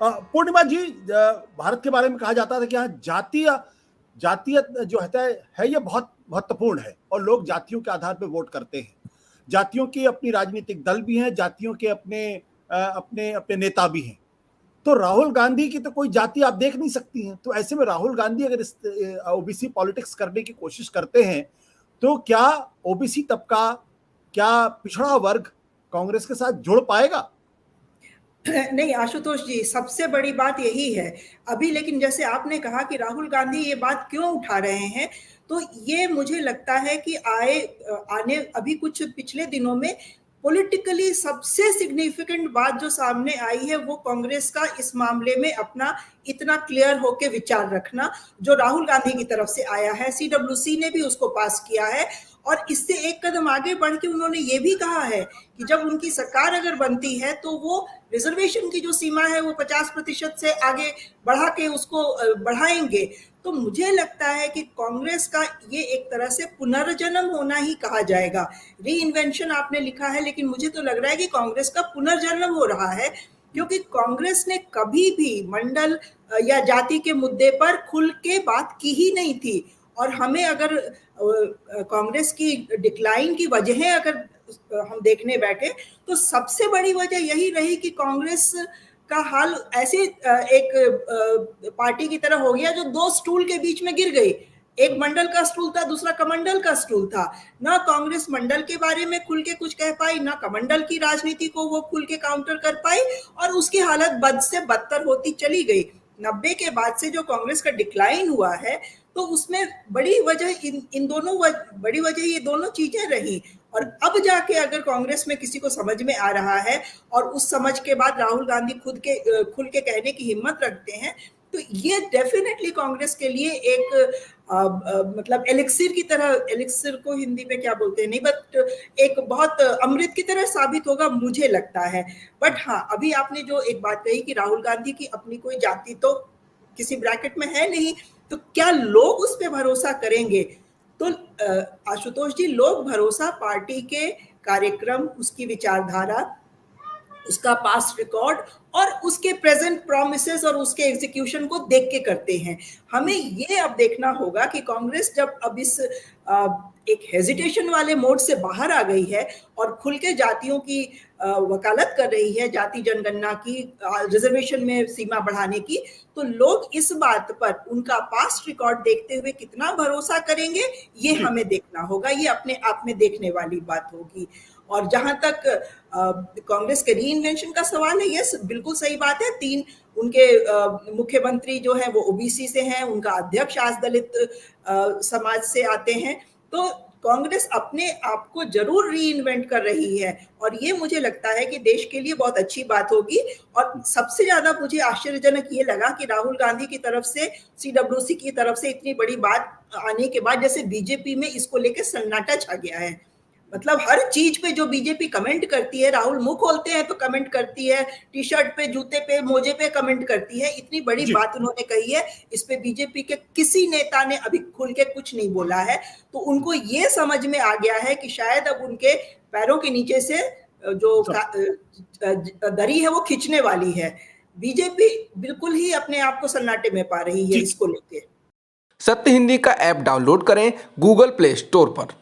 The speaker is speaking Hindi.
पूर्णिमा जी, भारत के बारे में कहा जाता था कि यहाँ जातीय जो है ये बहुत महत्वपूर्ण है और लोग जातियों के आधार पर वोट करते हैं। जातियों के अपनी राजनीतिक दल भी हैं, जातियों के अपने अपने अपने नेता भी हैं। तो राहुल गांधी की तो कोई जाति आप देख नहीं सकती हैं। तो ऐसे में राहुल गांधी अगर इस ओबीसी पॉलिटिक्स करने की कोशिश करते हैं, तो क्या ओबीसी तबका, क्या पिछड़ा वर्ग कांग्रेस के साथ जुड़ पाएगा? नहीं आशुतोष जी, सबसे बड़ी बात यही है अभी। लेकिन जैसे आपने कहा कि राहुल गांधी ये बात क्यों उठा रहे हैं, तो ये मुझे लगता है कि आने अभी कुछ पिछले दिनों में पॉलिटिकली सबसे सिग्निफिकेंट बात जो सामने आई है वो कांग्रेस का इस मामले में अपना इतना क्लियर होके विचार रखना जो राहुल गांधी की तरफ से आया है। सीडब्ल्यूसी ने भी उसको पास किया है और इससे एक कदम आगे बढ़ के उन्होंने ये भी कहा है कि जब उनकी सरकार अगर बनती है तो वो रिजर्वेशन की जो सीमा है वो 50% से आगे बढ़ा के उसको बढ़ाएंगे। तो मुझे लगता है कि कांग्रेस का ये एक तरह से पुनर्जन्म होना ही कहा जाएगा। री इन्वेंशन आपने लिखा है, लेकिन मुझे तो लग रहा है कि कांग्रेस का पुनर्जन्म हो रहा है, क्योंकि कांग्रेस ने कभी भी मंडल या जाति के मुद्दे पर खुल के बात की ही नहीं थी। और हमें अगर कांग्रेस की डिक्लाइन की वजह अगर हम देखने बैठे तो सबसे बड़ी वजह यही रही कि कांग्रेस का हाल ऐसे एक पार्टी की तरह हो गया जो दो स्टूल के बीच में गिर गई। एक मंडल का स्टूल था, दूसरा कमंडल का स्टूल था। ना कांग्रेस मंडल के बारे में खुल के कुछ कह पाई, ना कमंडल की राजनीति को वो खुल के काउंटर कर पाई, और उसकी हालत बद से बदतर होती चली गई। 90 के बाद से जो कांग्रेस का डिक्लाइन हुआ है, तो उसमें बड़ी वजह इन दोनों बड़ी वजह ये दोनों चीजें रही। और अब जाके अगर कांग्रेस में किसी को समझ में आ रहा है और उस समझ के बाद राहुल गांधी खुल के कहने की हिम्मत रखते हैं, तो ये डेफिनेटली कांग्रेस के लिए एक मतलब एलिक्सिर की तरह, एलिक्सिर को हिंदी में क्या बोलते हैं नहीं, बट एक बहुत अमृत की तरह साबित होगा मुझे लगता है। बट हाँ, अभी आपने जो एक बात कही कि राहुल गांधी की अपनी कोई जाति तो किसी ब्रैकेट में है नहीं, तो क्या लोग उस पर भरोसा करेंगे? तो आशुतोष जी, लोग भरोसा पार्टी के कार्यक्रम, उसकी विचारधारा, उसका पास्ट रिकॉर्ड और उसके प्रेजेंट प्रॉमिसेस और उसके एग्जीक्यूशन को देख के करते हैं। हमें ये अब देखना होगा कि कांग्रेस जब अब इस एक हेजिटेशन वाले मोड से बाहर आ गई है और खुल के जातियों की वकालत कर रही है, जाति जनगणना की, रिजर्वेशन में सीमा बढ़ाने की, तो लोग इस बात पर उनका पास्ट रिकॉर्ड देखते हुए कितना भरोसा करेंगे ये हमें देखना होगा। ये अपने आप में देखने वाली बात होगी। और जहां तक कांग्रेस के री इन्वेंशन का सवाल है, यस बिल्कुल सही बात है। 3 उनके मुख्यमंत्री जो है वो ओबीसी से हैं, उनका अध्यक्ष आज दलित समाज से आते हैं। तो कांग्रेस अपने आप को जरूर री इन्वेंट कर रही है और ये मुझे लगता है कि देश के लिए बहुत अच्छी बात होगी। और सबसे ज्यादा मुझे आश्चर्यजनक ये लगा कि राहुल गांधी की तरफ से, सीडब्ल्यूसी की तरफ से इतनी बड़ी बात आने के बाद जैसे बीजेपी में इसको लेकर सन्नाटा छा गया है। मतलब हर चीज पे जो बीजेपी कमेंट करती है, राहुल मुंह खोलते हैं तो कमेंट करती है, टी शर्ट पे, जूते पे, मोजे पे कमेंट करती है। इतनी बड़ी बात उन्होंने कही है, इस पे बीजेपी के किसी नेता ने अभी खुल के कुछ नहीं बोला है। तो उनको ये समझ में आ गया है कि शायद अब उनके पैरों के नीचे से जो दरी है वो खींचने वाली है। बीजेपी बिल्कुल ही अपने आप को सन्नाटे में पा रही है इसको लेके। सत्य हिंदी का ऐप डाउनलोड करें गूगल प्ले स्टोर पर।